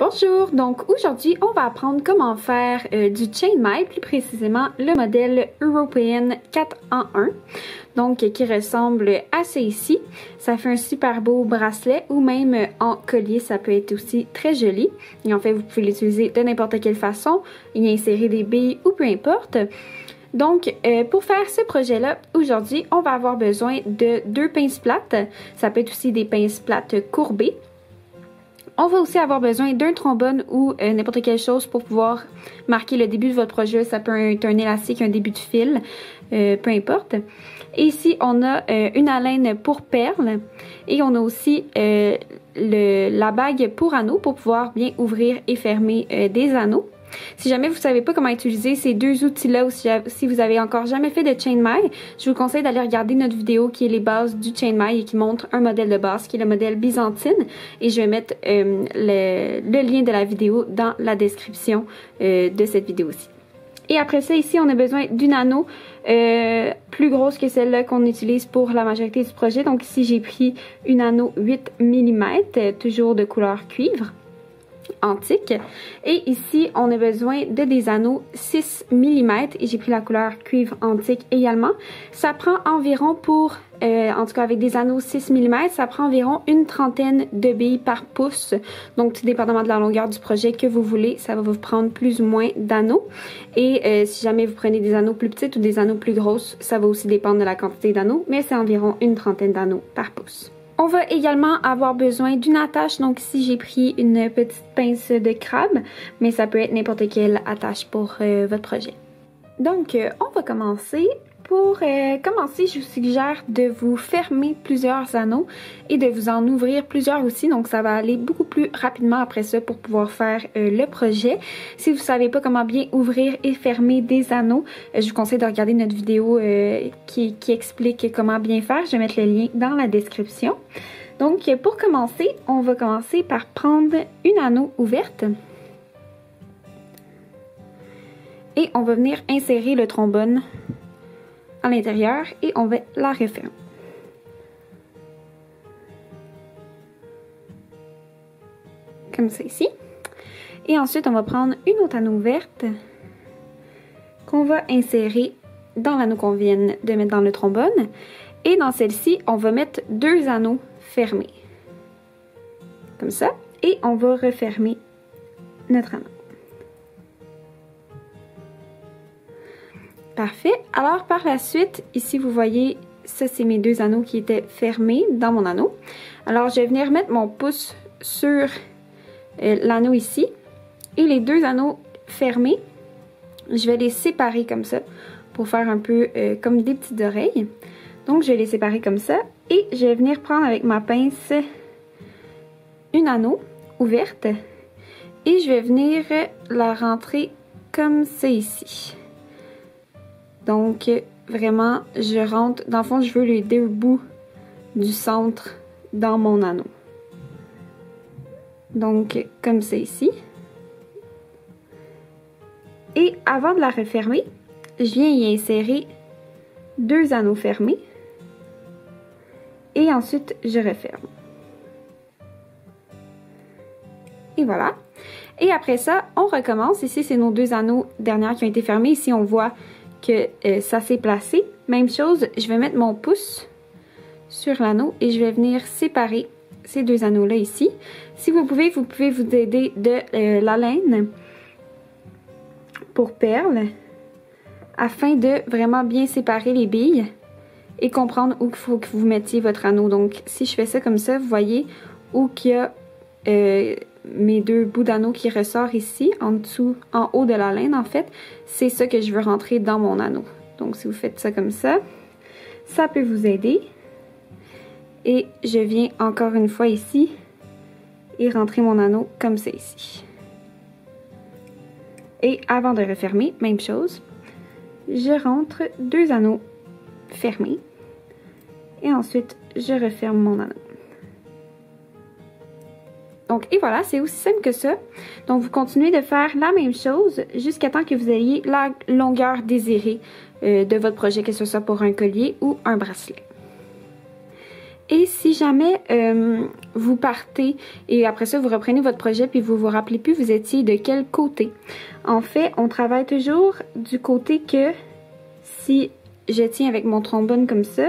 Bonjour, donc aujourd'hui on va apprendre comment faire du chainmail, plus précisément le modèle European 4 en 1, donc qui ressemble à ce ici. Ça fait un super beau bracelet ou même en collier, ça peut être aussi très joli. Et en fait vous pouvez l'utiliser de n'importe quelle façon, y insérer des billes ou peu importe. Donc, pour faire ce projet-là, aujourd'hui, on va avoir besoin de 2 pinces plates. Ça peut être aussi des pinces plates courbées. On va aussi avoir besoin d'un trombone ou n'importe quelle chose pour pouvoir marquer le début de votre projet. Ça peut être un élastique, un début de fil, peu importe. Et ici, on a une haleine pour perles et on a aussi la bague pour anneaux pour pouvoir bien ouvrir et fermer des anneaux. Si jamais vous ne savez pas comment utiliser ces deux outils-là ou si vous avez encore jamais fait de chainmail, je vous conseille d'aller regarder notre vidéo qui est les bases du chainmail et qui montre un modèle de base qui est le modèle byzantine. Et je vais mettre le lien de la vidéo dans la description de cette vidéo-ci. Et après ça, ici, on a besoin d'une anneau plus grosse que celle-là qu'on utilise pour la majorité du projet. Donc ici, j'ai pris une anneau 8 mm, toujours de couleur cuivre antique. Et ici, on a besoin de des anneaux 6 mm et j'ai pris la couleur cuivre antique également. Ça prend environ pour, en tout cas avec des anneaux 6 mm, ça prend environ une trentaine de billes par pouce. Donc, tout dépendamment de la longueur du projet que vous voulez, ça va vous prendre plus ou moins d'anneaux. Et si jamais vous prenez des anneaux plus petits ou des anneaux plus grosses, ça va aussi dépendre de la quantité d'anneaux, mais c'est environ une trentaine d'anneaux par pouce. On va également avoir besoin d'une attache, donc ici j'ai pris une petite pince de crabe, mais ça peut être n'importe quelle attache pour votre projet. Donc on va commencer. Pour commencer, je vous suggère de vous fermer plusieurs anneaux et de vous en ouvrir plusieurs aussi, donc ça va aller beaucoup plus rapidement après ça pour pouvoir faire le projet. Si vous ne savez pas comment bien ouvrir et fermer des anneaux, je vous conseille de regarder notre vidéo qui explique comment bien faire. Je vais mettre le lien dans la description. Donc pour commencer, on va commencer par prendre une anneau ouverte et on va venir insérer le trombone à l'intérieur et on va la refermer. Comme ça ici. Et ensuite, on va prendre une autre anneau ouverte qu'on va insérer dans l'anneau qu'on vient de mettre dans le trombone. Et dans celle-ci, on va mettre 2 anneaux fermés. Comme ça. Et on va refermer notre anneau. Parfait. Alors, par la suite, ici, vous voyez, ça, c'est mes 2 anneaux qui étaient fermés dans mon anneau. Alors, je vais venir mettre mon pouce sur l'anneau ici. Et les 2 anneaux fermés, je vais les séparer comme ça pour faire un peu comme des petites oreilles. Donc, je vais les séparer comme ça. Et je vais venir prendre avec ma pince une anneau ouverte. Et je vais venir la rentrer comme ça ici. Donc, vraiment, je rentre, dans le fond, je veux les 2 bouts du centre dans mon anneau. Donc, comme c'est ici. Et avant de la refermer, je viens y insérer 2 anneaux fermés. Et ensuite, je referme. Et voilà. Et après ça, on recommence. Ici, c'est nos 2 anneaux derniers qui ont été fermés. Ici, on voit que ça s'est placé. Même chose, je vais mettre mon pouce sur l'anneau et je vais venir séparer ces 2 anneaux-là ici. Si vous pouvez vous aider de la laine pour perles afin de vraiment bien séparer les billes et comprendre où il faut que vous mettiez votre anneau. Donc, si je fais ça comme ça, vous voyez où qu'il y a mes 2 bouts d'anneau qui ressortent ici, en dessous, en haut de la laine en fait, c'est ça que je veux rentrer dans mon anneau. Donc si vous faites ça comme ça, ça peut vous aider. Et je viens encore une fois ici et rentrer mon anneau comme ça ici. Et avant de refermer, même chose, je rentre 2 anneaux fermés et ensuite je referme mon anneau. Donc, et voilà, c'est aussi simple que ça. Donc, vous continuez de faire la même chose jusqu'à temps que vous ayez la longueur désirée de votre projet, que ce soit pour un collier ou un bracelet. Et si jamais vous partez et après ça vous reprenez votre projet puis vous vous rappelez plus vous étiez de quel côté. En fait, on travaille toujours du côté que si je tiens avec mon trombone comme ça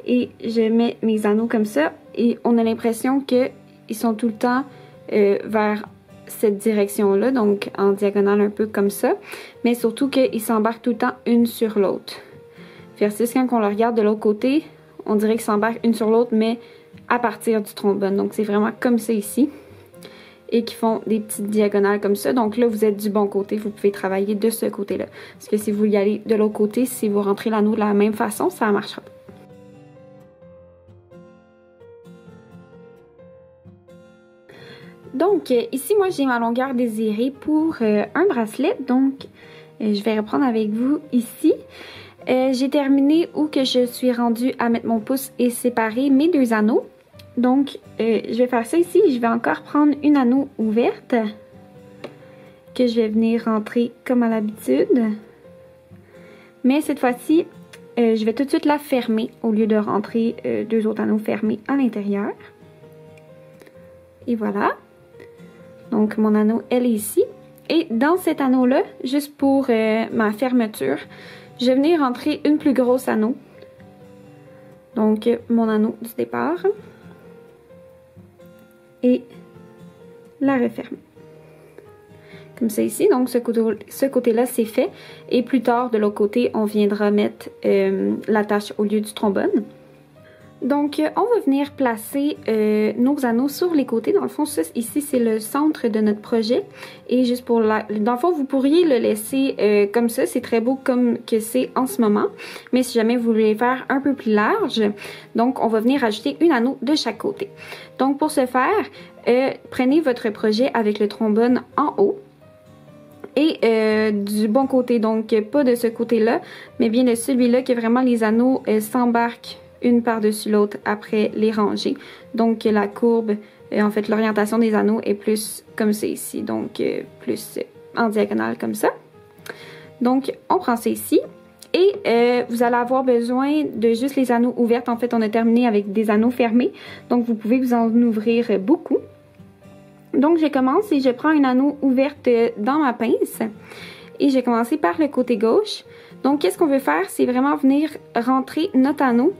et je mets mes anneaux comme ça et on a l'impression qu'ils sont tout le temps vers cette direction-là, donc en diagonale un peu comme ça, mais surtout qu'ils s'embarquent tout le temps une sur l'autre. Versus quand on le regarde de l'autre côté, on dirait qu'ils s'embarquent une sur l'autre, mais à partir du trombone. Donc c'est vraiment comme ça ici. Et qui font des petites diagonales comme ça. Donc là, vous êtes du bon côté, vous pouvez travailler de ce côté-là. Parce que si vous y allez de l'autre côté, si vous rentrez l'anneau de la même façon, ça ne marchera pas. Donc ici, moi, j'ai ma longueur désirée pour un bracelet. Donc, je vais reprendre avec vous ici. J'ai terminé où que je suis rendue à mettre mon pouce et séparer mes deux anneaux. Donc, je vais faire ça ici. Je vais encore prendre une anneau ouverte que je vais venir rentrer comme à l'habitude. Mais cette fois-ci, je vais tout de suite la fermer au lieu de rentrer deux autres anneaux fermés à l'intérieur. Et voilà. Donc, mon anneau, elle est ici. Et dans cet anneau-là, juste pour ma fermeture, je vais venir rentrer une plus grosse anneau. Donc, mon anneau du départ. Et la refermer. Comme ça ici. Donc, ce côté-là, c'est fait. Et plus tard, de l'autre côté, on viendra mettre l'attache au lieu du trombone. Donc, on va venir placer nos anneaux sur les côtés. Dans le fond, ça, ici, c'est le centre de notre projet. Et juste pour dans le fond, vous pourriez le laisser comme ça. C'est très beau comme que c'est en ce moment. Mais si jamais vous voulez faire un peu plus large, donc, on va venir ajouter une anneau de chaque côté. Donc, pour ce faire, prenez votre projet avec le trombone en haut. Et du bon côté, donc pas de ce côté-là, mais bien de celui-là que vraiment les anneaux s'embarquent une par-dessus l'autre après les ranger. Donc la courbe, en fait l'orientation des anneaux est plus comme c'est ici, donc plus en diagonale comme ça. Donc on prend ça ici et vous allez avoir besoin de juste les anneaux ouverts. En fait on a terminé avec des anneaux fermés, donc vous pouvez vous en ouvrir beaucoup. Donc je commence et je prends un anneau ouverte dans ma pince et j'ai commencé par le côté gauche. Donc qu'est-ce qu'on veut faire, c'est vraiment venir rentrer notre anneau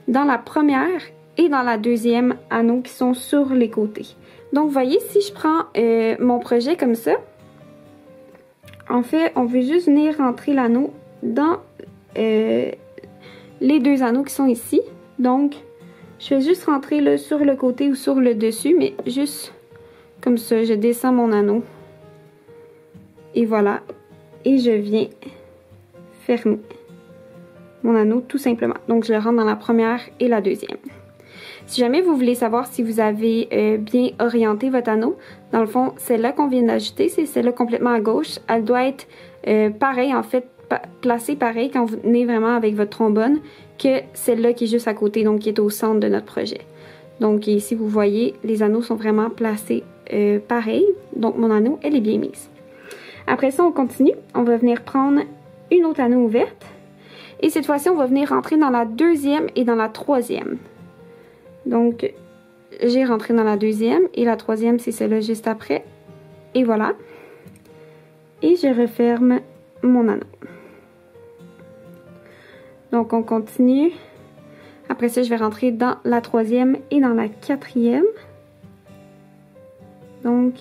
dans la première et dans la deuxième anneau qui sont sur les côtés. Donc vous voyez, si je prends mon projet comme ça, en fait on veut juste venir rentrer l'anneau dans les deux anneaux qui sont ici. Donc je vais juste rentrer là sur le côté ou sur le dessus, mais juste comme ça, je descends mon anneau. Et voilà. Et je viens fermer mon anneau tout simplement. Donc je le rentre dans la première et la deuxième. Si jamais vous voulez savoir si vous avez bien orienté votre anneau, dans le fond, celle-là qu'on vient d'ajouter, c'est celle-là complètement à gauche. Elle doit être pareille, en fait, placée pareil quand vous venez vraiment avec votre trombone que celle-là qui est juste à côté, donc qui est au centre de notre projet. Donc ici, vous voyez, les anneaux sont vraiment placés pareil. Donc mon anneau, elle est bien mise. Après ça, on continue. On va venir prendre une autre anneau ouverte. Et cette fois-ci, on va venir rentrer dans la deuxième et dans la troisième. Donc, j'ai rentré dans la deuxième et la troisième, c'est celle-là juste après. Et voilà. Et je referme mon anneau. Donc, on continue. Après ça, je vais rentrer dans la troisième et dans la quatrième. Donc,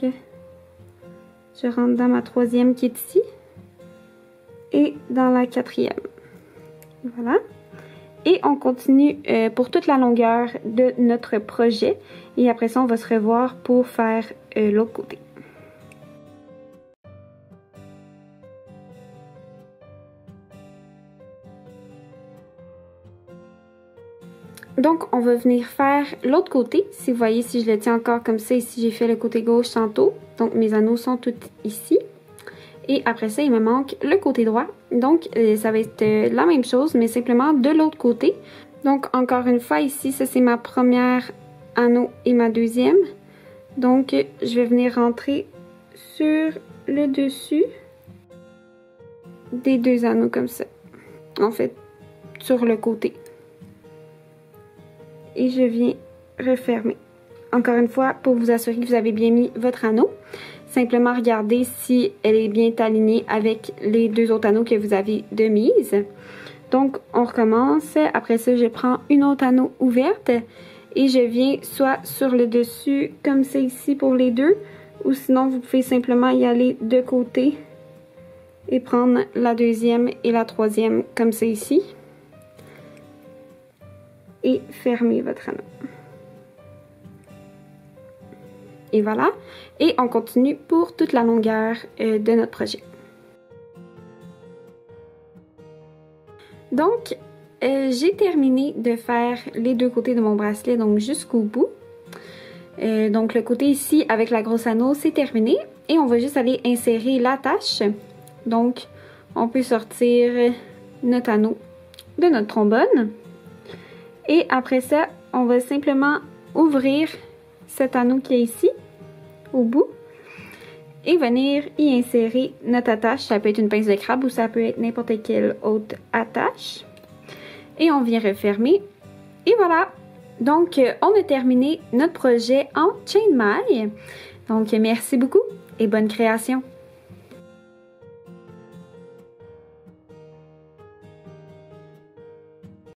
je rentre dans ma troisième qui est ici. Et dans la quatrième. Voilà. Et on continue pour toute la longueur de notre projet. Et après ça, on va se revoir pour faire l'autre côté. Donc, on va venir faire l'autre côté. Si vous voyez, si je le tiens encore comme ça, ici, j'ai fait le côté gauche tantôt. Donc, mes anneaux sont tous ici. Et après ça, il me manque le côté droit. Donc, ça va être la même chose, mais simplement de l'autre côté. Donc, encore une fois, ici, ça, c'est ma première anneau et ma deuxième. Donc, je vais venir rentrer sur le dessus des deux anneaux comme ça. En fait, sur le côté. et je viens refermer. Encore une fois, pour vous assurer que vous avez bien mis votre anneau, simplement regardez si elle est bien alignée avec les deux autres anneaux que vous avez de mise. Donc, on recommence. Après ça, je prends une autre anneau ouverte et je viens soit sur le dessus, comme c'est ici pour les deux, ou sinon, vous pouvez simplement y aller de côté et prendre la deuxième et la troisième, comme c'est ici. Et fermer votre anneau. Et voilà. Et on continue pour toute la longueur de notre projet. Donc, j'ai terminé de faire les deux côtés de mon bracelet, donc jusqu'au bout. Donc, le côté ici avec la grosse anneau, c'est terminé. Et on va juste aller insérer l'attache. Donc, on peut sortir notre anneau de notre trombone. Et après ça, on va simplement ouvrir cet anneau qui est ici, au bout, et venir y insérer notre attache. Ça peut être une pince de crabe ou ça peut être n'importe quelle autre attache. Et on vient refermer. Et voilà! Donc, on a terminé notre projet en chain maille. Donc, merci beaucoup et bonne création!